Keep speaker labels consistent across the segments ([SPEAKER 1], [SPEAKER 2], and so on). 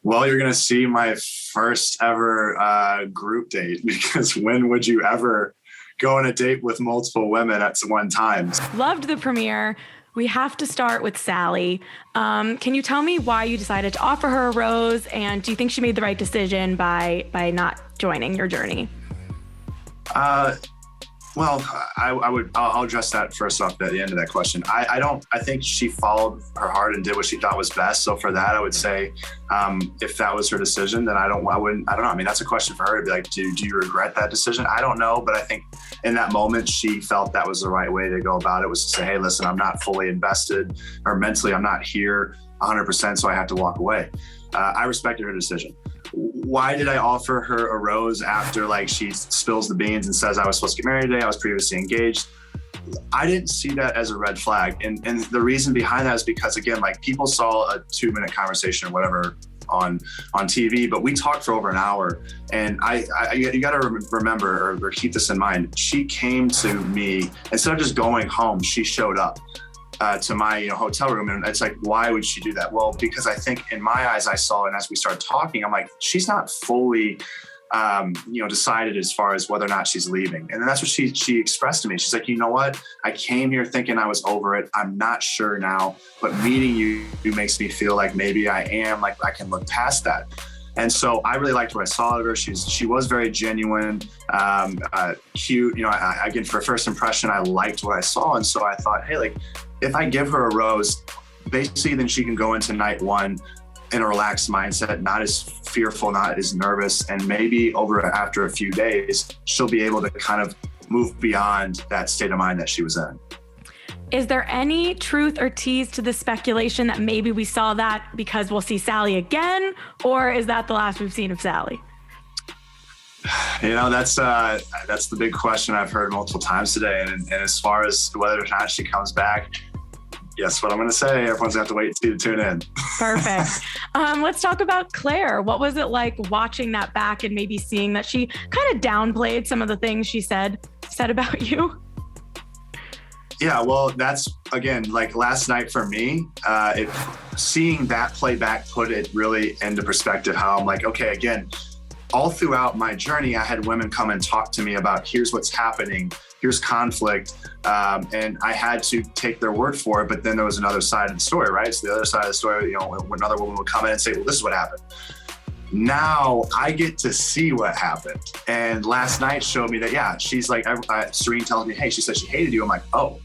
[SPEAKER 1] Well, you're going to see my first ever group date, because when would you ever go on a date with multiple women at one time?
[SPEAKER 2] Loved the premiere. We have to start with Sally. Can you tell me why you decided to offer her a rose? And do you think she made the right decision by not joining your journey?
[SPEAKER 1] Well, I'll address that first off at the end of that question. I think she followed her heart and did what she thought was best. So for that, I would say, if that was her decision, then I don't know. I mean, that's a question for her to be like, do you regret that decision? I don't know. But I think in that moment, she felt that was the right way to go about it, was to say, hey, listen, I'm not fully invested, or mentally, I'm not here 100%. So I have to walk away. I respected her decision. Why did I offer her a rose after like she spills the beans and says I was supposed to get married today? I was previously engaged. I didn't see that as a red flag. And the reason behind that is because, again, like people saw a 2-minute conversation or whatever on TV, but we talked for over an hour. And you got to remember or keep this in mind. She came to me, instead of just going home, she showed up to my hotel room. And it's like, why would she do that? Well, because I think in my eyes, I saw, and as we started talking, I'm like, she's not fully, decided as far as whether or not she's leaving. And then that's what she expressed to me. She's like, you know what? I came here thinking I was over it. I'm not sure now, but meeting you makes me feel like maybe I am, like I can look past that. And so I really liked what I saw of her. She was very genuine, cute. Again, for a first impression, I liked what I saw. And so I thought, hey, like, if I give her a rose, basically then she can go into night one in a relaxed mindset, not as fearful, not as nervous. And maybe after a few days, she'll be able to kind of move beyond that state of mind that she was in.
[SPEAKER 2] Is there any truth or tease to the speculation that maybe we saw that because we'll see Sally again? Or is that the last we've seen of Sally?
[SPEAKER 1] That's the big question I've heard multiple times today. And as far as whether or not she comes back, guess what I'm going to say? Everyone's going to have to wait to tune in.
[SPEAKER 2] Perfect. Let's talk about Claire. What was it like watching that back and maybe seeing that she kind of downplayed some of the things she said about you?
[SPEAKER 1] Yeah, well, that's, again, like last night for me, seeing that playback put it really into perspective, how I'm like, okay, again, all throughout my journey, I had women come and talk to me about here's what's happening, here's conflict, and I had to take their word for it. But then there was another side of the story, right? So the other side of the story, when another woman would come in and say, well, this is what happened. Now I get to see what happened. And last night showed me that, yeah, she's like, Serene tells me, hey, she said she hated you. I'm like, oh.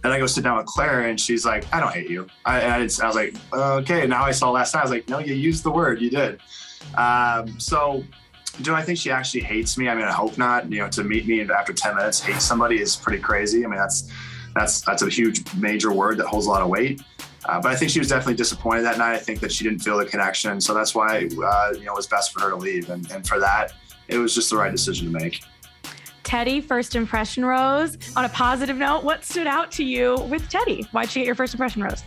[SPEAKER 1] And I go sit down with Claire and she's like, I don't hate you. I was like, okay. Now I saw last night, I was like, no, you used the word, you did. So do I think she actually hates me? I mean, I hope not. To meet me after 10 minutes, hate somebody is pretty crazy. I mean, that's a huge major word that holds a lot of weight. But I think she was definitely disappointed that night. I think that she didn't feel the connection. So that's why, it was best for her to leave. And for that, it was just the right decision to make.
[SPEAKER 2] Teddy, first impression rose. On a positive note, what stood out to you with Teddy? Why'd she get your first impression rose?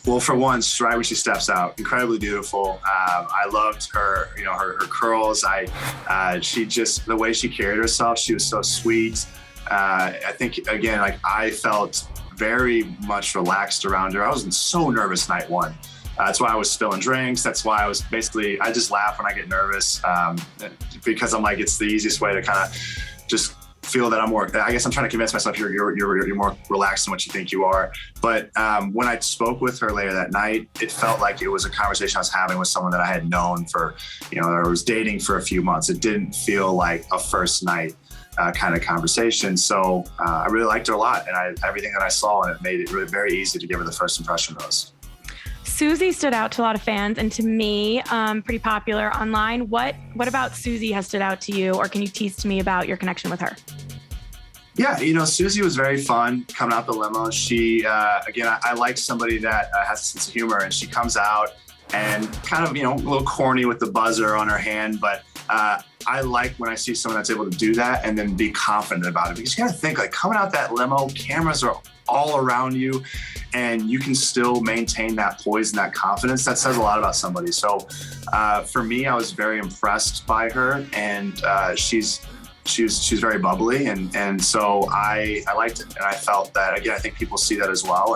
[SPEAKER 1] Well, for once, right when she steps out, incredibly beautiful. I loved her, her curls. The way she carried herself, she was so sweet. I think, again, like I felt very much relaxed around her. I was so nervous night one. That's why I was spilling drinks. That's why I just laugh when I get nervous, because I'm like, it's the easiest way to kind of just feel that I'm trying to convince myself you're more relaxed than what you think you are. But when I spoke with her later that night, it felt like it was a conversation I was having with someone that I had known for, or was dating for a few months. It didn't feel like a first night kind of conversation. So I really liked her a lot, and everything that I saw, and it made it really very easy to give her the first impression rose.
[SPEAKER 2] Susie stood out to a lot of fans, and to me, pretty popular online. What about Susie has stood out to you, or can you tease to me about your connection with her?
[SPEAKER 1] Yeah, Susie was very fun coming out the limo. She, again, I like somebody that has a sense of humor, and she comes out and kind of, a little corny with the buzzer on her hand, but I like when I see someone that's able to do that and then be confident about it, because you gotta think, like, coming out that limo, cameras are all around you, and you can still maintain that poise and that confidence. That says a lot about somebody. So for me, I was very impressed by her, and she's very bubbly, and so I liked it, and I felt that, again, I think people see that as well,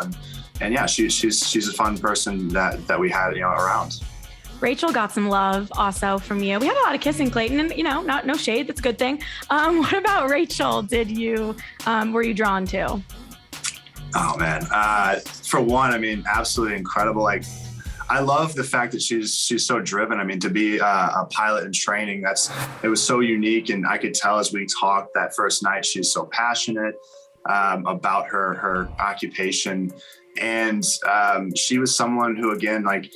[SPEAKER 1] and yeah, she's a fun person that we had around.
[SPEAKER 2] Rachel got some love also from you. We had a lot of kissing, Clayton, and no shade. That's a good thing. What about Rachel? Were you drawn to?
[SPEAKER 1] Oh man. For one, I mean, absolutely incredible. Like, I love the fact that she's so driven. I mean, to be a pilot in training, it was so unique. And I could tell as we talked that first night, she's so passionate about her occupation. And she was someone who, again, like,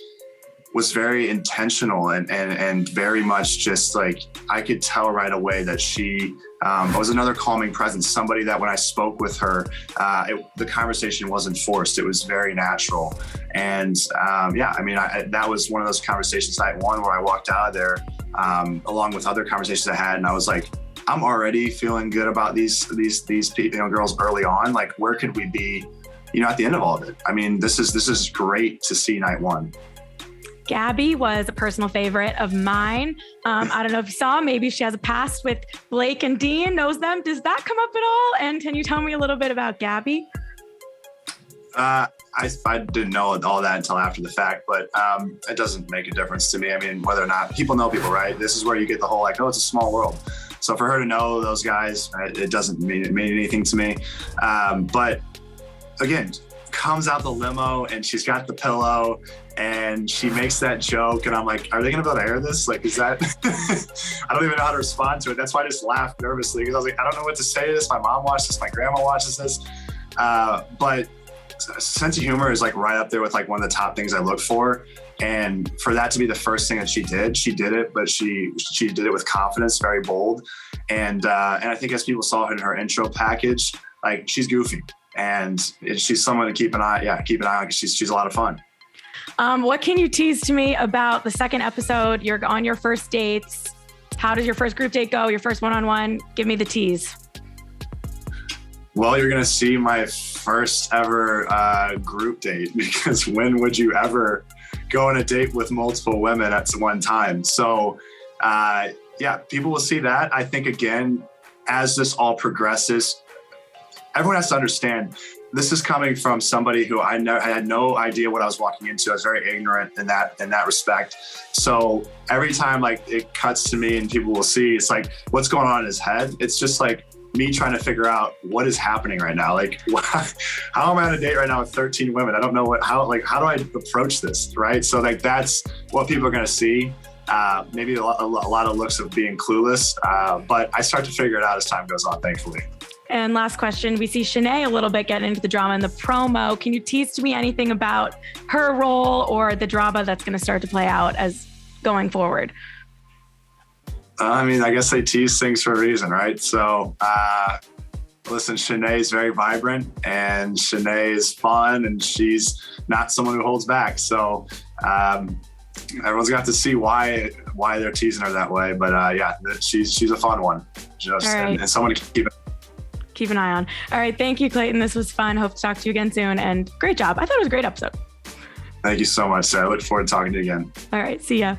[SPEAKER 1] was very intentional and very much just like, I could tell right away that she was another calming presence, somebody that when I spoke with her, the conversation wasn't forced. It was very natural. And that was one of those conversations night one where I walked out of there along with other conversations I had. And I was like, I'm already feeling good about these girls early on. Like, where could we be, at the end of all of it? I mean, this is great to see night one.
[SPEAKER 2] Gabby was a personal favorite of mine. I don't know if you saw, maybe she has a past with Blac and Dean, knows them. Does that come up at all? And can you tell me a little bit about Gabby?
[SPEAKER 1] I didn't know all that until after the fact, but it doesn't make a difference to me. I mean, whether or not people know people, right? This is where you get the whole, like, oh, it's a small world. So for her to know those guys, it doesn't mean anything to me. But again, comes out the limo and she's got the pillow and she makes that joke and I'm like, are they gonna be able to air this? Like, is that I don't even know how to respond to it. That's why I just laughed nervously because I was like, I don't know what to say to this. My mom watched this, my grandma watches this. But sense of humor is like right up there with like one of the top things I look for. And for that to be the first thing that she did it, but she did it with confidence, very bold. And I think as people saw in her intro package, like, she's goofy. And she's someone to keep an eye on because she's a lot of fun.
[SPEAKER 2] What can you tease to me about the second episode? You're on your first dates. How does your first group date go? Your first one-on-one? Give me the tease.
[SPEAKER 1] Well, you're going to see my first ever group date because when would you ever go on a date with multiple women at one time? So, people will see that. I think, again, as this all progresses, everyone has to understand this is coming from somebody who I had no idea what I was walking into. I was very ignorant in that respect. So every time like it cuts to me and people will see, it's like, what's going on in his head? It's just like me trying to figure out what is happening right now. Like, how am I on a date right now with 13 women? I don't know how do I approach this, right? So like that's what people are going to see. Maybe a lot of looks of being clueless, but I start to figure it out as time goes on, thankfully.
[SPEAKER 2] And last question, we see Shanae a little bit getting into the drama in the promo. Can you tease to me anything about her role or the drama that's going to start to play out as going forward?
[SPEAKER 1] I mean, I guess they tease things for a reason, right? So, listen, Shanae is very vibrant and Shanae is fun and she's not someone who holds back. So, everyone's got to see why they're teasing her that way. But she's a fun one, and someone to
[SPEAKER 2] keep an eye on. All right. Thank you, Clayton. This was fun. Hope to talk to you again soon. And great job. I thought it was a great episode.
[SPEAKER 1] Thank you so much, Sarah. I look forward to talking to you again.
[SPEAKER 2] All right. See ya.